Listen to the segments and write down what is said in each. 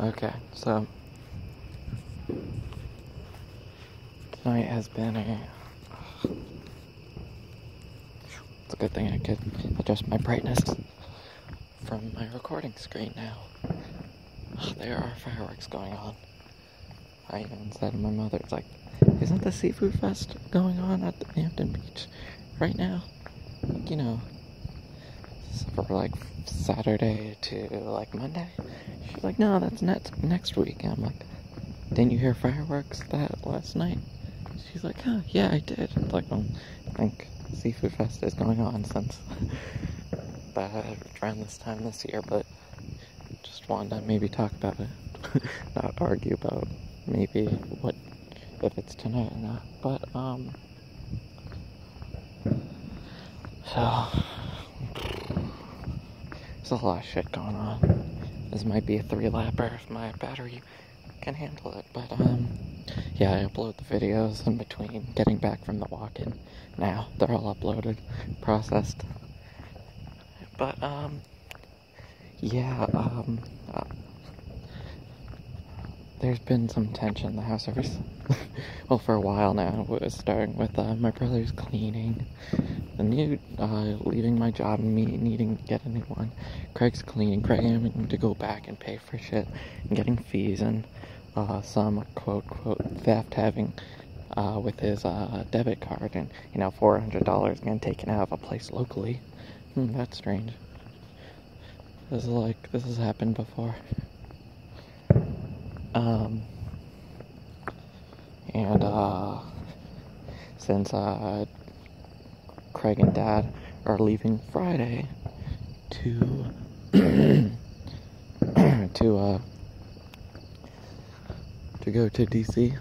Okay, so tonight has been it's a good thing I could adjust my brightness from my recording screen now. There are fireworks going on. I even said to my mother, it's like, isn't the seafood fest going on at the Hampton Beach right now? Like, you know, for like Saturday to like Monday. She's like, no, that's next week. And I'm like, didn't you hear fireworks that last night? She's like, oh, yeah, I did. It's like, I think Seafood Fest is going on since around this time this year, but just wanted to maybe talk about it. Not argue about maybe what, if it's tonight or not. But, so, there's a lot of shit going on. This might be a 3-lapper if my battery can handle it, but, yeah, I upload the videos in between getting back from the walk-in. Now, they're all uploaded, processed. But, yeah, there's been some tension in the house ever well, for a while now. It was starting with, my brother's cleaning, the new, leaving my job and me needing to get a new one, Craig's cleaning, Craig having to go back and pay for shit, and getting fees, and, some quote theft having, with his, debit card, and, you know, $400 getting taken out of a place locally. That's strange. This has happened before. And, since, Craig and Dad are leaving Friday to, to go to DC,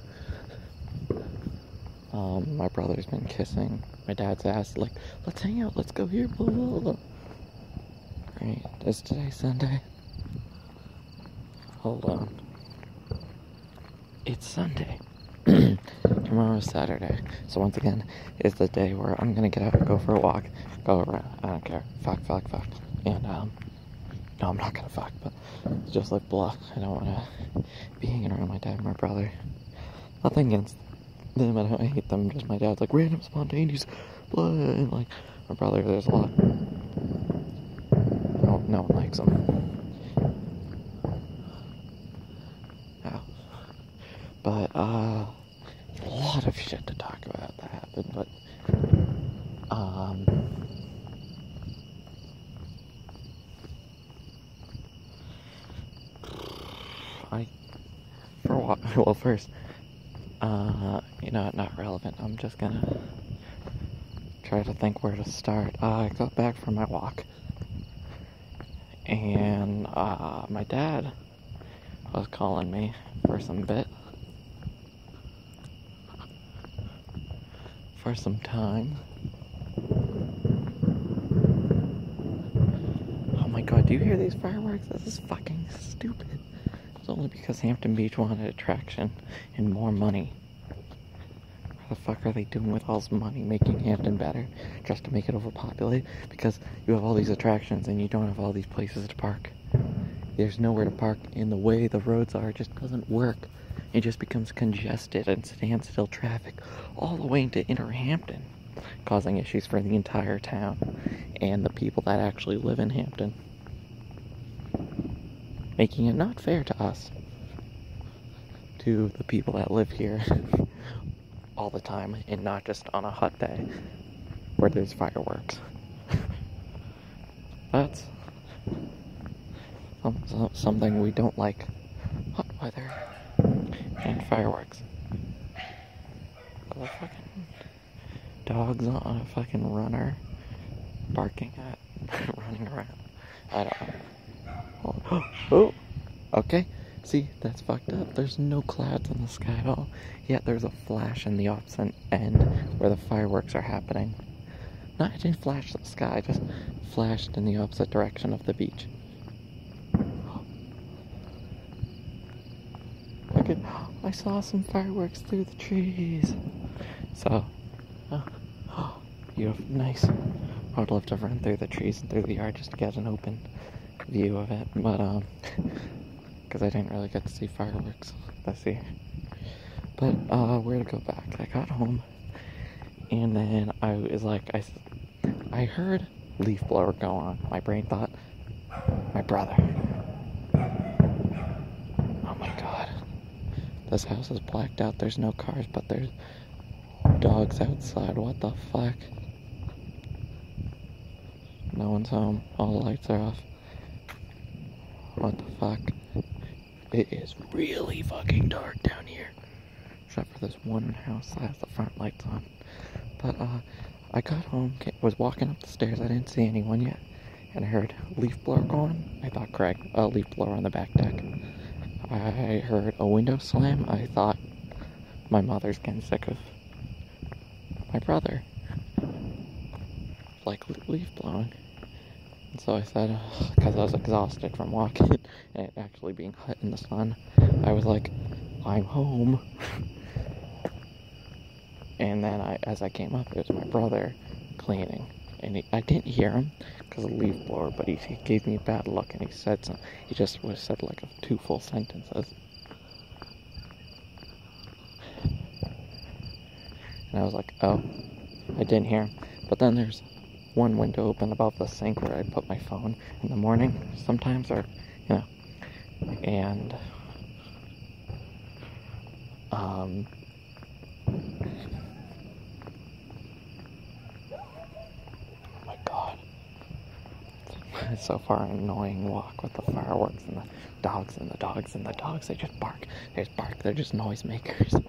my brother's been kissing my dad's ass, like, let's hang out, let's go here, blah, blah, blah. Right, is today Sunday? Hold on. It's Sunday. Tomorrow's Saturday. So once again, is the day where I'm gonna get out and go for a walk, go around, I don't care, fuck. And, no, I'm not gonna fuck, but it's just like, blah, I don't wanna be hanging around my dad and my brother. Nothing against them, I hate them, just my dad's like, random, spontaneous, blah, and like, my brother, there's a lot. No one likes him. Yeah. But, a lot of shit to talk about that happened, but, well, first, you know, not relevant, I'm just gonna try to think where to start. I got back from my walk, and, my dad was calling me for some time. Oh my god, do you hear these fireworks? This is fucking stupid. It's only because Hampton Beach wanted attraction and more money. What the fuck are they doing with all this money, making Hampton better, just to make it overpopulated? Because you have all these attractions and you don't have all these places to park. There's nowhere to park, and the way the roads are just doesn't work. It just becomes congested and standstill traffic all the way into inner Hampton, causing issues for the entire town and the people that actually live in Hampton, making it not fair to us, to the people that live here all the time, and not just on a hot day where there's fireworks. That's something we don't like. Hot weather and fireworks. The fucking dogs on a fucking runner barking at running around. I don't know. Oh, okay. See, that's fucked up. There's no clouds in the sky at all. Yet there's a flash in the opposite end where the fireworks are happening. No, it didn't flash in the sky, just flashed in the opposite direction of the beach. I saw some fireworks through the trees. So, beautiful, nice. I would love to run through the trees and through the yard just to get an open view of it. But, because I didn't really get to see fireworks this year. But where to go back? I got home, and then I was like, I heard leaf blower go on. My brain thought, my brother. Oh my god. This house is blacked out. There's no cars, but there's dogs outside. What the fuck? No one's home. All the lights are off. What the fuck? It is really fucking dark down here. Except for this one house that has the front lights on. But, I got home, was walking up the stairs. I didn't see anyone yet. And I heard leaf blower going. I thought Craig, leaf blower on the back deck. I heard a window slam. I thought my mother's getting sick of my brother. Like, leaf blowing. And so I said, because I was exhausted from walking and it actually being hot in the sun, I was like, I'm home. And then as I came up, it was my brother cleaning. And I didn't hear him because of the leaf blower, but he gave me a bad look and he said something. He just would have said like 2 full sentences. And I was like, oh, I didn't hear him. But then there's one window open above the sink where I put my phone in the morning sometimes, or, and, oh my god. It's so far an annoying walk with the fireworks and the dogs and the dogs and the dogs. They just bark. They just bark. They're just noisemakers.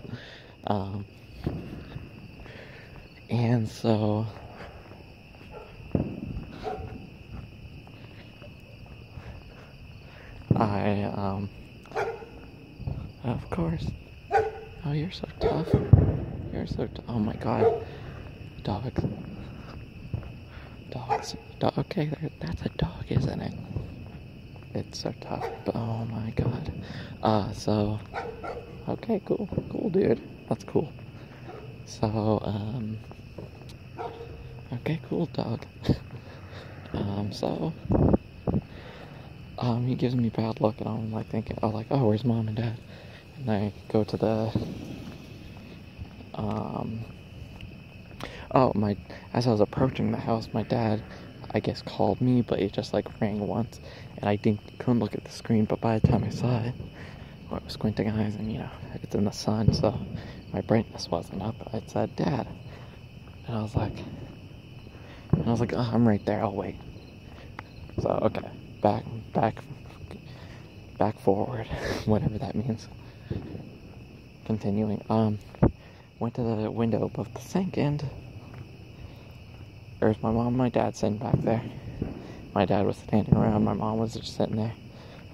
And so of course. Oh, you're so tough. You're so oh my god. Dogs. Okay, that's a dog, isn't it? It's so tough, but oh my god. So, okay, cool, dude. That's cool. So, okay, cool, dog. He gives me bad luck, and I'm like thinking, oh, where's mom and dad? And I go to the, as I was approaching the house, my dad, I guess, called me, but it just, rang once, and I couldn't look at the screen, but by the time I saw it, I was squinting eyes, and, it's in the sun, so my brightness wasn't up. I said, Dad, and I was like, oh, I'm right there, I'll wait. So, okay, back forward, whatever that means. Continuing, went to the window above the sink, and there's my mom and my dad sitting back there. My dad was standing around, my mom was just sitting there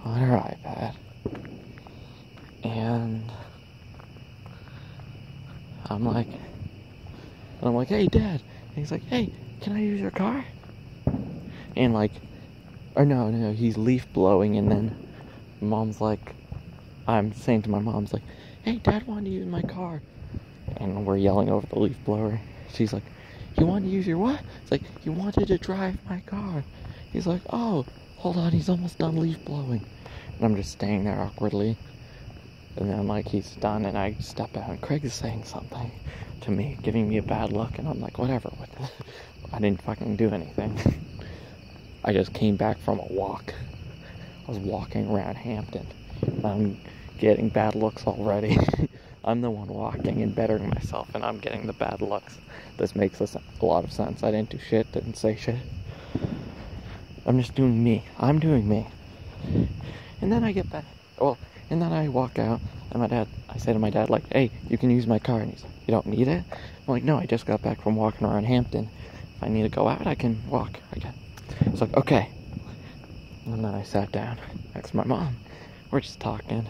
on her iPad. And I'm like, hey, Dad. And he's like, hey, can I use your car? And no, he's leaf blowing, and then mom's like, I'm saying to my mom's like, hey, Dad wanted to use my car. And we're yelling over the leaf blower. She's like, you wanted to use your what? It's like, you wanted to drive my car. He's like, oh, hold on, he's almost done leaf blowing. And I'm just staying there awkwardly. And then, he's done, and I step out, and Craig is saying something to me, giving me a bad look, and I'm like, whatever. I didn't fucking do anything. I just came back from a walk. I was walking around Hampton, and I'm getting bad looks already. I'm the one walking and bettering myself, and I'm getting the bad looks. This makes a lot of sense. I didn't do shit, didn't say shit. I'm just doing me. I'm doing me. And then I get back. And then I walk out, and I say to my dad, hey, you can use my car. And he's like, you don't need it? I'm like, no, I just got back from walking around Hampton. If I need to go out, I can walk again. He's like, okay. And then I sat down next to my mom. We're just talking.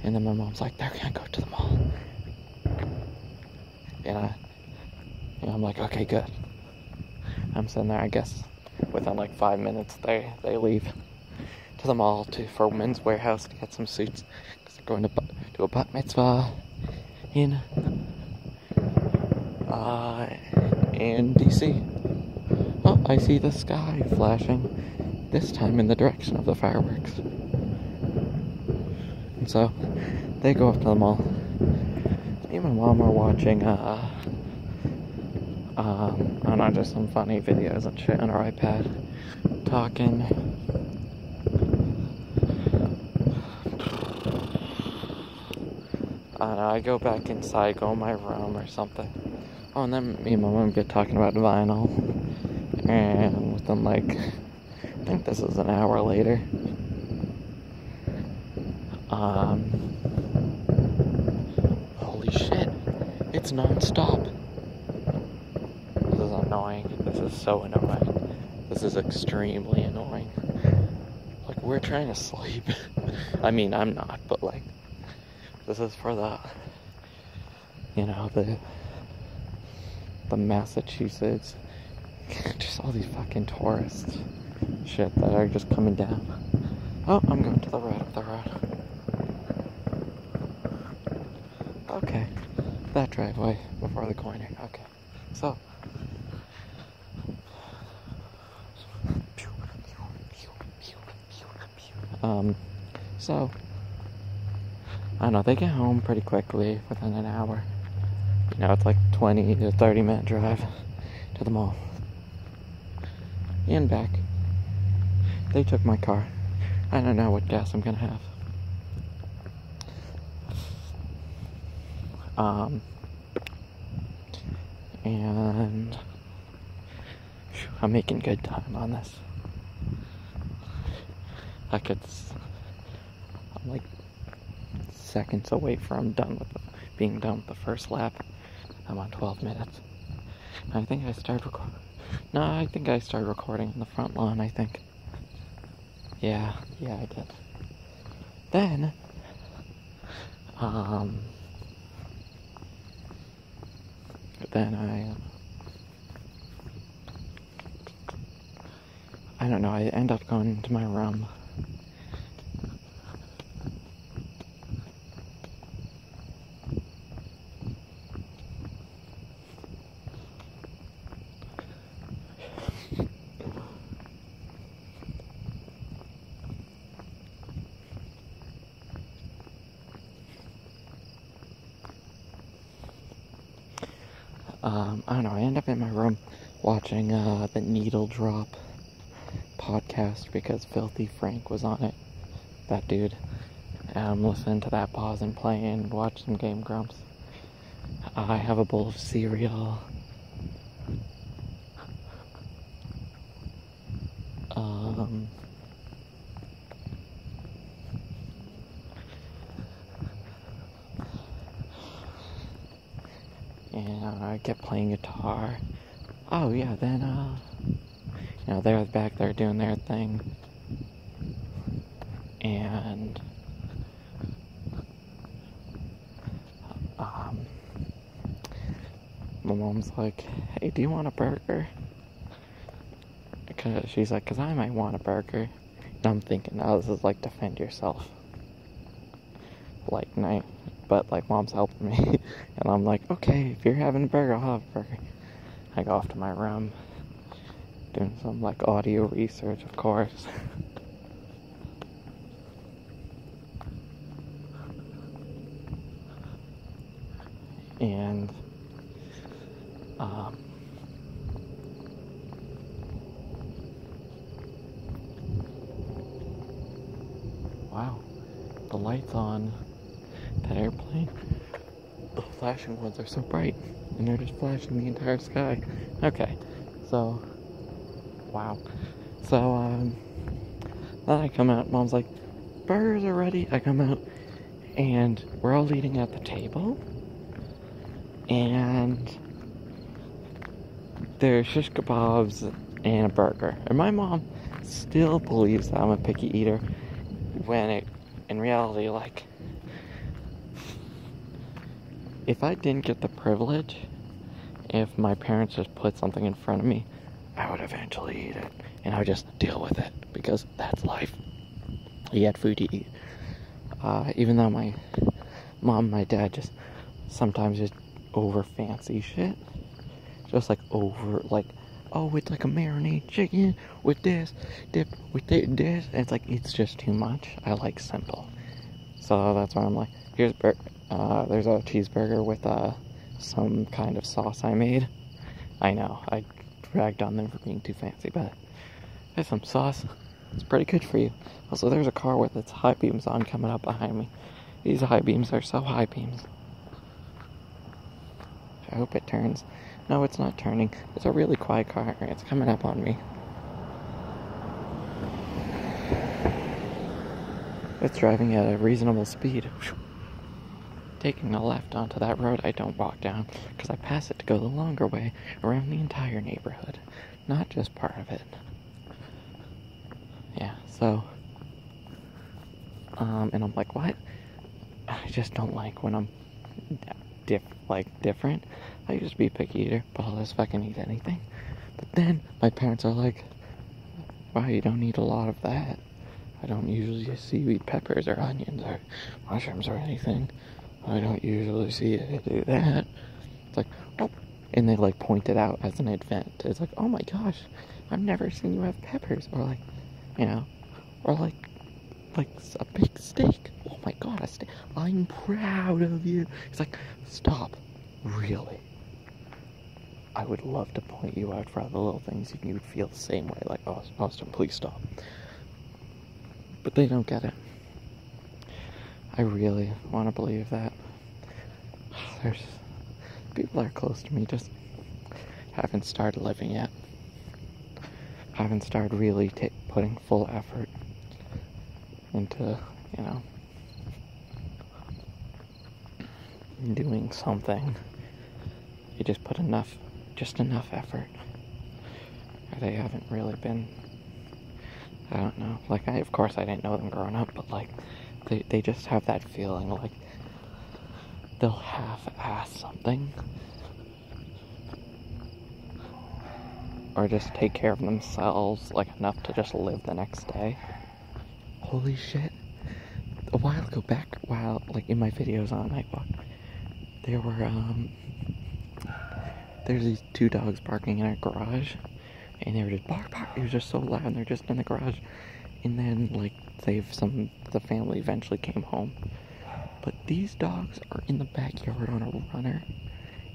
And then my mom's like, they're gonna go to the mall. And I'm like, okay, good. I'm sitting there, I guess, within 5 minutes, they leave to the mall for Men's Warehouse to get some suits, because they're going to do a bat mitzvah in DC. Oh, I see the sky flashing, this time in the direction of the fireworks. so they go up to the mall. Me and my mom are watching, I don't know, just some funny videos and shit on our iPad. Talking. I don't know, I go back inside, go in my room or something. Oh, and then me and my mom get talking about vinyl. And within like, I think this is an hour later. Holy shit, it's non-stop. This is annoying. This is so annoying. This is extremely annoying. Like, we're trying to sleep. I mean, I'm not, but like, this is for the, you know, the Massachusetts, just all these fucking tourists shit that are just coming down. Oh, I'm going to the right of the road. Okay, that driveway before the corner. Okay, so I don't know, they get home pretty quickly within an hour. You know, it's like 20 to 30 minute drive to the mall and back. They took my car. I don't know what gas I'm gonna have. And I'm making good time on this. I'm like seconds away from being done with the first lap. I'm on 12 minutes. I think I started recording. No, I think I started recording on the front lawn, I think. Yeah, I did. Then, I don't know, I end up going into my room. I don't know, I end up in my room watching the Needle Drop podcast because Filthy Frank was on it. That dude. And I'm listening to that, pause and play and watch some Game Grumps. I have a bowl of cereal. And I kept playing guitar. Oh yeah, then you know, they're back there doing their thing. And my mom's like, hey, do you want a burger? She's like, 'cause I might want a burger. And I'm thinking, oh, this is like defend yourself. Like, night. But like, mom's helping me. And I'm like, okay, if you're having a burger, I'll have a burger. I go off to my room, doing some like audio research, of course. And wow, the lights on that airplane, the flashing ones are so bright, and they're just flashing the entire sky. Okay, so wow. So then I come out, mom's like, burgers are ready. I come out and we're all eating at the table, and there's shish kebabs and a burger, and my mom still believes that I'm a picky eater when in reality, like, if I didn't get the privilege, if my parents just put something in front of me, I would eventually eat it, and I would just deal with it, because that's life. You had food to eat. Even though my mom and my dad just sometimes just over fancy shit. Just like over, like, oh, it's like a marinade chicken with this, dip with this, and it's like, it's just too much. I like simple. So that's why I'm like, there's a cheeseburger with some kind of sauce I made. I know, I dragged on them for being too fancy, but there's some sauce. It's pretty good for you. Also, there's a car with its high beams on coming up behind me. These high beams are so high beams. I hope it turns. No, it's not turning. It's a really quiet car. It's coming up on me. It's driving at a reasonable speed. Taking a left onto that road I don't walk down, because I pass it to go the longer way around the entire neighborhood, not just part of it. Yeah, so, and I'm like, what? I just don't like when I'm different. I used to be a picky eater, but I'll just fucking eat anything. But then my parents are like, wow, you don't eat a lot of that. I don't usually see you eat peppers or onions or mushrooms or anything. I don't usually see you do that. It's like, oh, and they like point it out as an event. It's like, oh my gosh, I've never seen you have peppers, or like, you know, or like a big steak. Oh my god, a steak. I'm proud of you. It's like, stop, really. I would love to point you out for all the little things you would feel the same way. Like, oh, Austin, please stop. But they don't get it. I really want to believe that. There's people that are close to me just haven't started living yet. Haven't started really putting full effort into, you know, doing something. You just put enough effort. Or they haven't really been, I don't know, like, of course I didn't know them growing up, but like, they just have that feeling like they'll half-ass something. Or just take care of themselves, like, enough to just live the next day. Holy shit. A while ago, like, in my videos on Nightwalk, there were, there's these two dogs barking in our garage, and they were just bark. It was just so loud, and they're just in the garage. And then, like, the family eventually came home. But these dogs are in the backyard on a runner,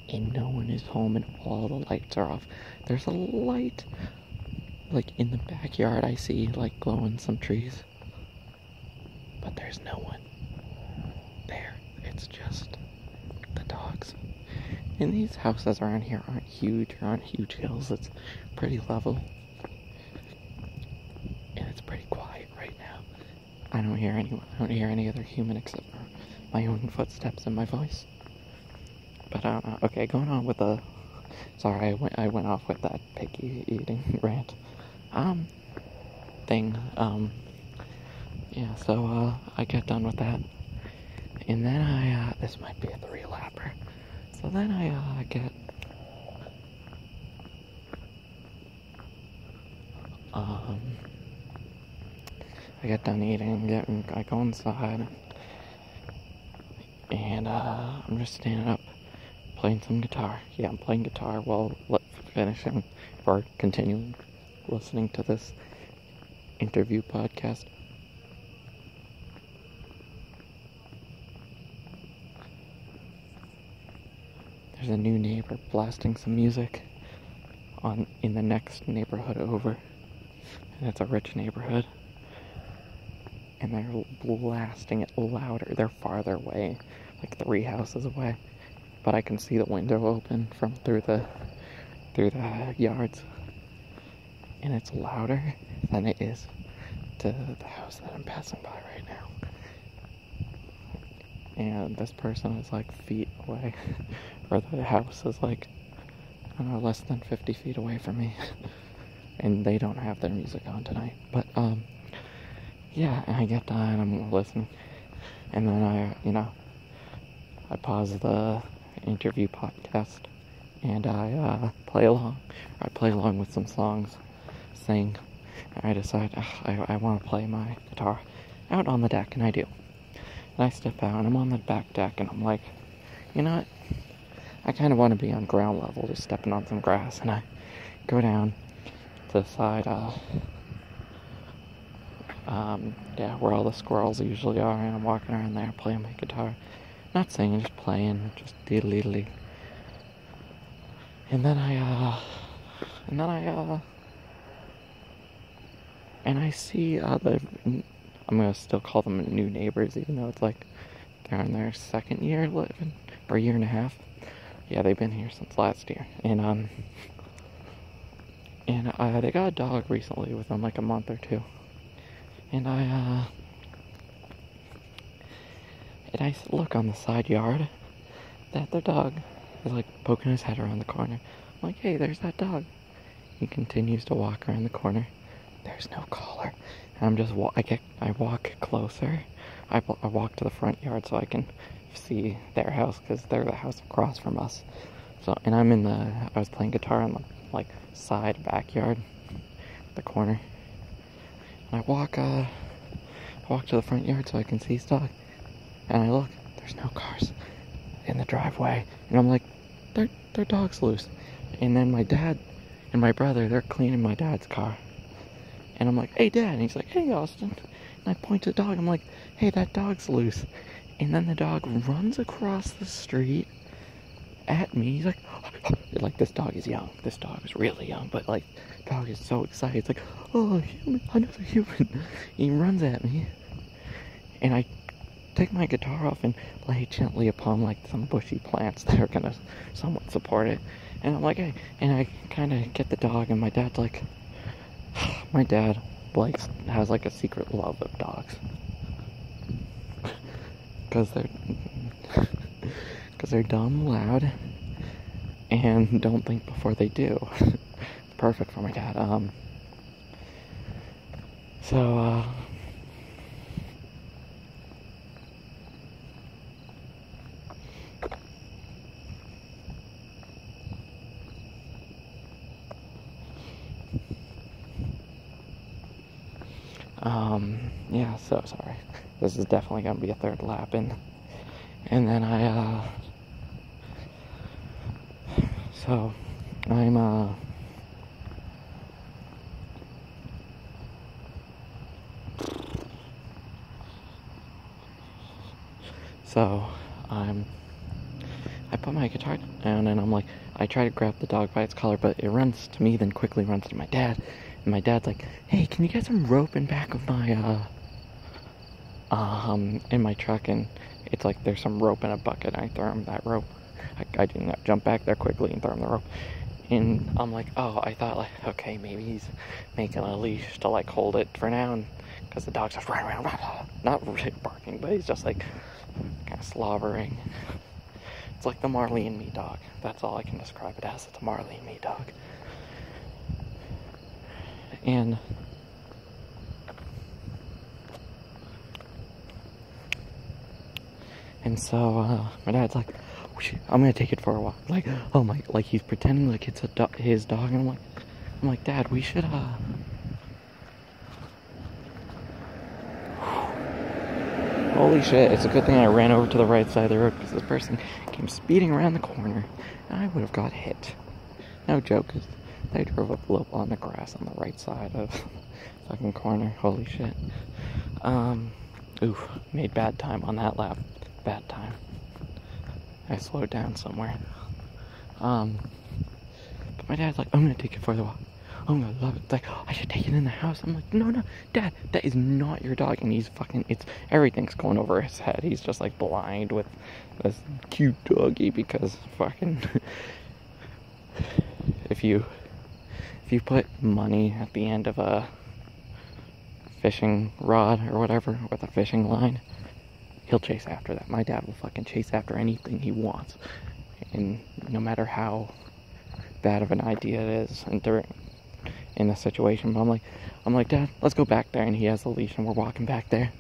and no one is home, and all the lights are off. There's a light, like, in the backyard I see, like, glowing some trees. But there's no one there. It's just the dogs. And these houses around here aren't huge hills. It's pretty level. And it's pretty quiet right now. I don't hear anyone. I don't hear any other human except for my own footsteps and my voice. But I don't know. Okay, going on with the... Sorry, I went off with that picky eating rant. Thing. Yeah, so, I get done with that. And then this might be a 3-lapper. So then I get... I get done eating, I go inside, and I'm just standing up, playing some guitar. Yeah, I'm playing guitar while finishing, or continuing listening to this interview podcast. There's a new neighbor blasting some music in the next neighborhood over, and it's a rich neighborhood. And they're blasting it louder. They're farther away, like 3 houses away. But I can see the window open from through the yards. And it's louder than it is to the house that I'm passing by right now. And this person is like feet away. Or the house is like, I don't know, less than 50 feet away from me. And they don't have their music on tonight. But, yeah, and I get done, I'm listening, and then I pause the interview podcast, and I play along with some songs, sing, and I decide, I want to play my guitar out on the deck, and I do. And I step out, and I'm on the back deck, and I'm like, you know what, I kind of want to be on ground level, just stepping on some grass, and I go down to the side, Yeah, where all the squirrels usually are, and I'm walking around there playing my guitar. Not singing, just playing, just diddly. And I see I'm gonna still call them new neighbors, even though it's like they're in their second year living, or a year and a half. Yeah, they've been here since last year, and they got a dog recently within like a month or two, and I look on the side yard that their dog is like poking his head around the corner. I'm like, hey, there's that dog. He continues to walk around the corner. There's no collar. And I'm just I walk closer. I walk to the front yard so I can see their house, because they're the house across from us. So, and I was playing guitar in the like side backyard, the corner. And I walk to the front yard so I can see his dog. And I look, there's no cars in the driveway. And I'm like, their dog's loose. And then my dad and my brother, they're cleaning my dad's car. And I'm like, hey, Dad. And he's like, hey, Austin. And I point to the dog. I'm like, hey, that dog's loose. And then the dog runs across the street at me. He's like, this dog is young. This dog is really young. But, like, the dog is so excited. It's like, oh, human, another human. He runs at me. And I take my guitar off and lay it gently upon, like, some bushy plants that are going to somewhat support it. And I'm like, hey. And I kind of get the dog, and my dad's like, my dad has like a secret love of dogs, because they're dumb, loud, and don't think before they do. Perfect for my dad. Yeah, so sorry. This is definitely gonna be a third lap, and then so I put my guitar down, and I'm like, I try to grab the dog by its collar, but it runs to me, then quickly runs to my dad. And my dad's like, hey, can you get some rope in back of my, in my truck? And it's like, there's some rope in a bucket, and I throw him that rope. I didn't jump back there quickly and throw him the rope. And I'm like, oh, I thought, like, okay, maybe he's making a leash to, like, hold it for now, and because the dog's just running around, not barking, but he's just, like, kind of slobbering. It's like the Marley and Me dog. That's all I can describe it as. It's a Marley and Me dog. And so my dad's like, I'm gonna take it for a walk. Like, oh my, like he's pretending like it's his dog, and I'm like, Dad, we should Holy shit, it's a good thing I ran over to the right side of the road, because this person came speeding around the corner, and I would have got hit. No joke, because they drove up low on the grass on the right side of the fucking corner. Holy shit. Oof, made bad time on that lap. Bad time. I slowed down somewhere. But my dad's like, I'm gonna take it for the walk. I'm gonna love it. It's like, I should take it in the house. I'm like, no, Dad, that is not your dog. And he's everything's going over his head. He's just like blind with this cute doggy, because fucking, if you put money at the end of a fishing rod or whatever with a fishing line, he'll chase after that. My dad will fucking chase after anything he wants, and no matter how bad of an idea it is, and in the situation. But I'm like, Dad, let's go back there. And he has the leash, and we're walking back there,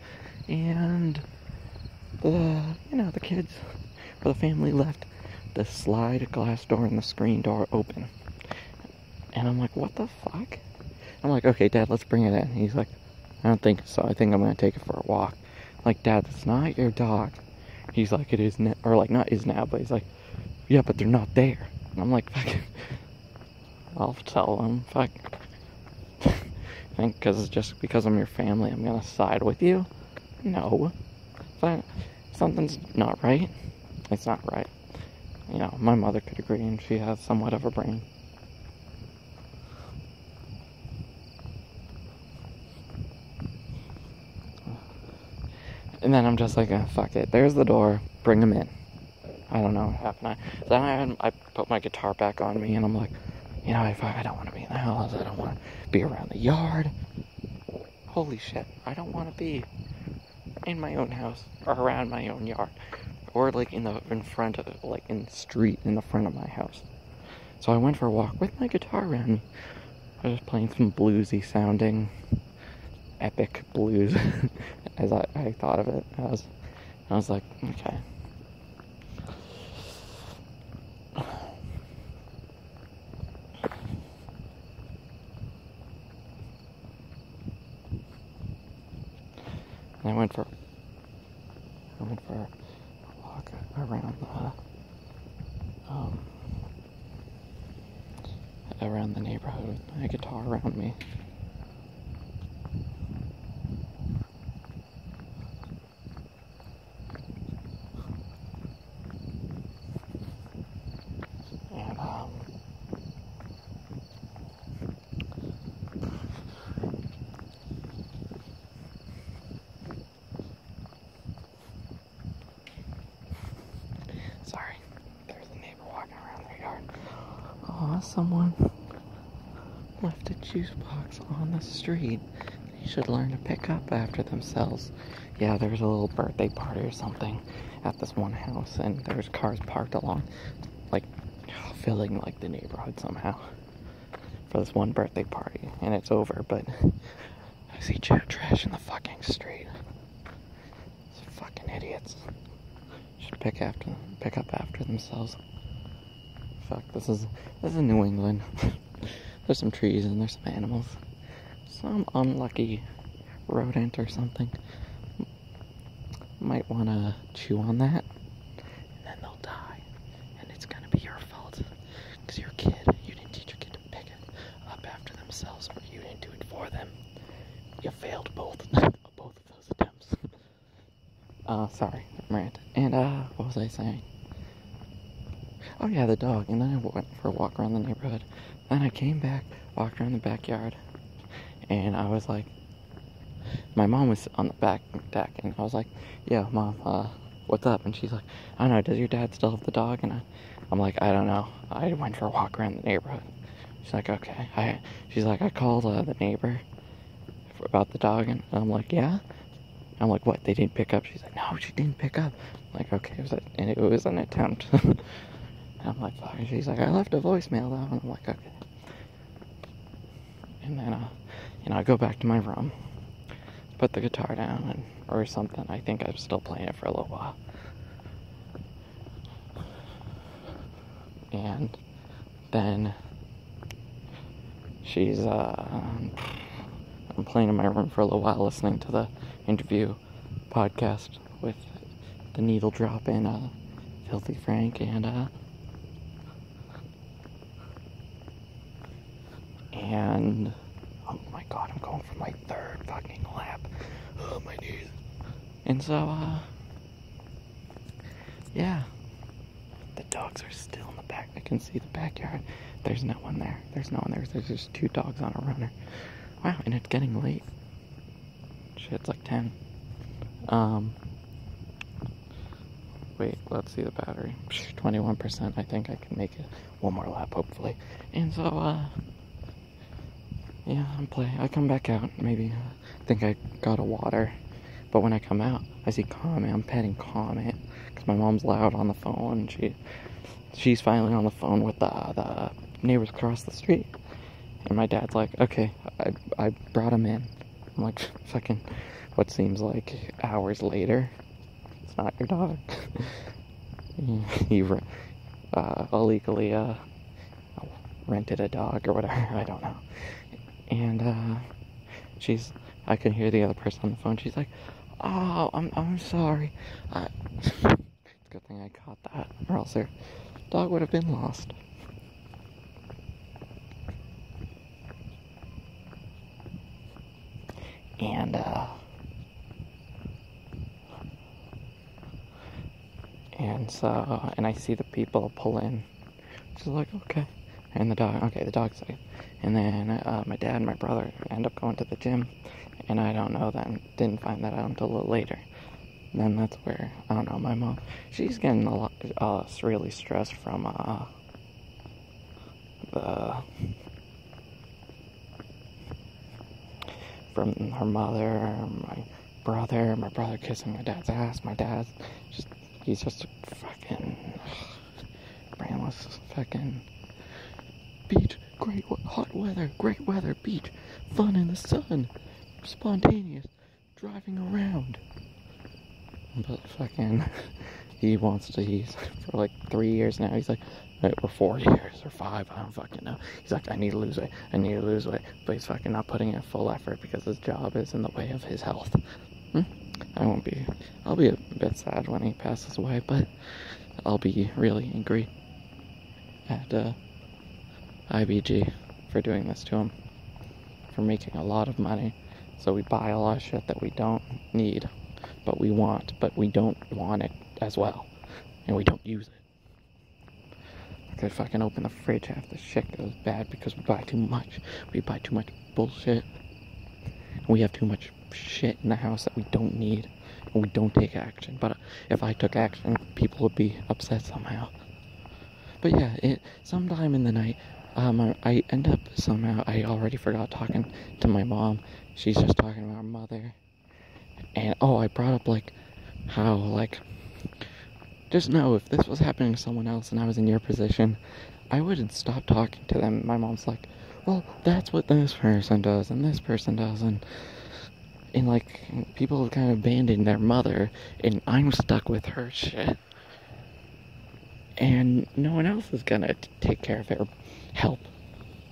and the kids or the family left the slide glass door and the screen door open. And I'm like, what the fuck? I'm like, okay, Dad, let's bring it in. He's like, I don't think so. I think I'm gonna take it for a walk. I'm like, Dad, it's not your dog. He's like, it is now, or like, not is now, but he's like, yeah, but they're not there. And I'm like, fuck, I'll tell him, fuck. think just because I'm your family, I'm gonna side with you? No. But something's not right. It's not right. You know, my mother could agree, and she has somewhat of a brain. And then I'm just like, oh, fuck it. There's the door. Bring him in. I don't know what happened. Then I put my guitar back on me, and I'm like, you know, I don't want to be in the house. I don't want to be around the yard. Holy shit. I don't want to be in my own house or around my own yard. Or like in front of it, like in the street in the front of my house. So I went for a walk with my guitar around me. I was playing some bluesy sounding epic blues as I thought of it as. I was like, okay. And I went for a walk around the neighborhood with my guitar around me. And sorry, there's a neighbor walking around their yard. Oh, someone left a juice box on the street. They should learn to pick up after themselves. Yeah, there was a little birthday party or something at this one house, and there was cars parked along, like, filling, like, the neighborhood somehow for this one birthday party, and it's over, but I see trash in the fucking street. These fucking idiots should pick up after themselves. Fuck, this is New England. There's some trees and there's some animals. Some unlucky rodent or something might want to chew on that, and then they'll die. And it's gonna be your fault. Because you're a kid. You didn't teach your kid to pick it up after themselves, or you didn't do it for them. You failed both of those attempts. Sorry, rant. And, what was I saying? Oh yeah, the dog. And then I went for a walk around the neighborhood. Then I came back, walked around the backyard, and I was like, my mom was on the back deck, and I was like, yeah, Mom, what's up? And she's like, I don't know, does your dad still have the dog? And I'm like, I don't know. I went for a walk around the neighborhood. She's like, okay. She's like, I called the neighbor about the dog, and I'm like, yeah? I'm like, what, they didn't pick up? She's like, no, she didn't pick up. I'm like, okay, it was an attempt. And I'm like, fuck. And she's like, I left a voicemail though. And I'm like, okay. And then, I go back to my room, put the guitar down, or something. I think I'm still playing it for a little while. And then I'm playing in my room for a little while, listening to the interview podcast with the needle drop in Filthy Frank, and oh my god, I'm going for my third fucking lap. Oh, my knees. And so, yeah. The dogs are still in the back. I can see the backyard. There's no one there. There's just two dogs on a runner. Wow, and it's getting late. Shit, it's like 10. Wait, let's see the battery. 21%. I think I can make it one more lap, hopefully. And so, yeah, I come back out, maybe, I think I got a water, but when I come out, I see Comet. I'm petting Comet, because my mom's loud on the phone, and she's finally on the phone with the neighbors across the street, and my dad's like, okay, I brought him in. I'm like, fucking, what seems like hours later, it's not your dog. He illegally, rented a dog or whatever, I don't know. And, I can hear the other person on the phone. She's like, oh, I'm sorry. It's a good thing I caught that, or else their dog would have been lost. And I see the people pull in. Just like, okay. And the dog's safe. And then my dad and my brother end up going to the gym. And I don't know that, didn't find that out until a little later. And then that's where, I don't know, my mom, she's getting a lot, really stressed from, from her mother, my brother kissing my dad's ass, he's just a fucking brainless fucking beach, hot weather, great weather, beach, fun in the sun, spontaneous, driving around. But fucking, he's for like 3 years now, he's like, or 4 years, or 5, I don't fucking know. He's like, I need to lose weight, but he's fucking not putting in full effort because his job is in the way of his health. I'll be a bit sad when he passes away, but I'll be really angry at IBG for doing this to him, for making a lot of money, so we buy a lot of shit that we don't need, but we want, but we don't want it as well, and we don't use it. I could fucking open the fridge, half the shit goes bad because we buy too much. We buy too much bullshit. And we have too much shit in the house that we don't need, and we don't take action. But if I took action, people would be upset somehow. But yeah, sometime in the night, I end up somehow, I already forgot talking to my mom. She's just talking about her mother. And, I brought up, like, how, like, just know if this was happening to someone else and I was in your position, I wouldn't stop talking to them. My mom's like, well, that's what this person does and this person does, and like, people have kind of abandoned their mother, and I'm stuck with her shit. And no one else is gonna take care of it or help.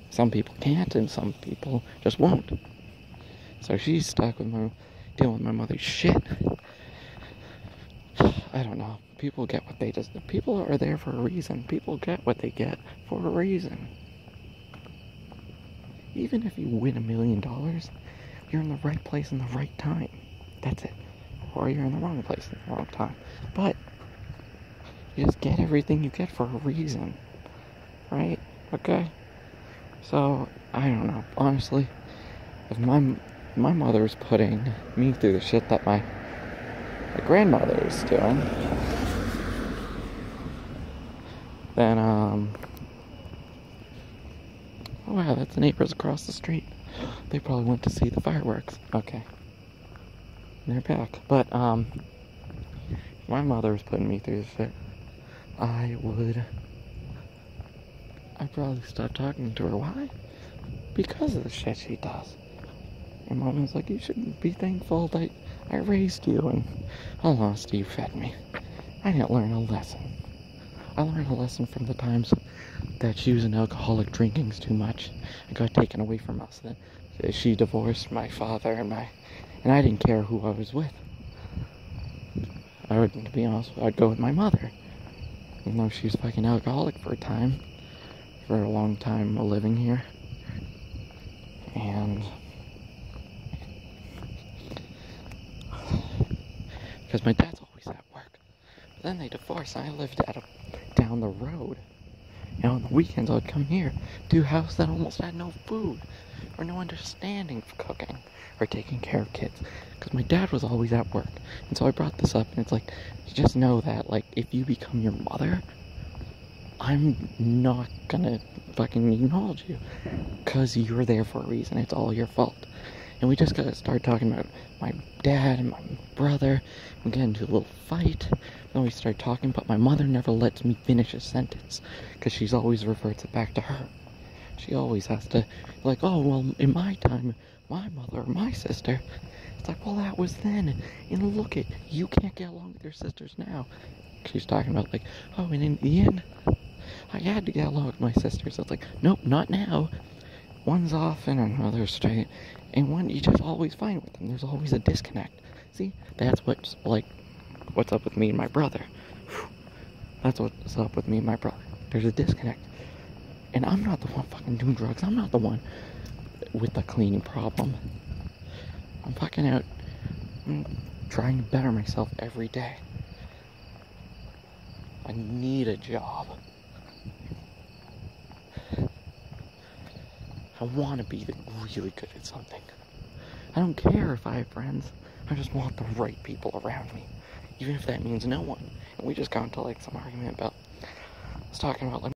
Some people can't, and some people just won't. So she's stuck with dealing with my mother's shit. I don't know. People get what they just... People are there for a reason. People get what they get for a reason. Even if you win $1 million, you're in the right place in the right time. That's it. Or you're in the wrong place in the wrong time. But you just get everything you get for a reason. Right? Okay? So, I don't know. Honestly, if my mother is putting me through the shit that my grandmother is doing, then, oh wow, that's the neighbors across the street. They probably went to see the fireworks. Okay. They're back. But, if my mother was putting me through this shit, I'd probably stop talking to her. Why? Because of the shit she does. And Mom was like, you should be thankful that I raised you, and honestly, you fed me. I didn't learn a lesson. I learned a lesson from the times that she was an alcoholic, drinking too much, and got taken away from us. Then she divorced my father, and I didn't care who I was with. To be honest, I'd go with my mother, even though she was fucking alcoholic for a long time living here. And because my dad's always at work. But then they divorced, and I lived down the road. And on the weekends, I would come here to a house that almost had no food, or no understanding of cooking, or taking care of kids. Because my dad was always at work. And so I brought this up, and it's like, you just know that, like, if you become your mother, I'm not gonna fucking acknowledge you. Because you're there for a reason. It's all your fault. And we just gotta start talking about my dad and my brother. We get into a little fight. Then we start talking, but my mother never lets me finish a sentence, because she's always reverts it back to her. She always has to, like, oh, well, in my time, my mother or my sister. It's like, well, that was then. And look it, you can't get along with your sisters now. She's talking about, like, oh, and in the end, I had to get along with my sisters. So it's like, nope, not now. One's off and another's straight. And one, you just always find with them. There's always a disconnect. See, that's what's up with me and my brother. That's what's up with me and my brother. There's a disconnect. And I'm not the one fucking doing drugs. I'm not the one with the cleaning problem. I'm fucking out. I'm trying to better myself every day. I need a job. I want to be really good at something. I don't care if I have friends. I just want the right people around me. Even if that means no one. And we just got into like some argument about, I was talking about like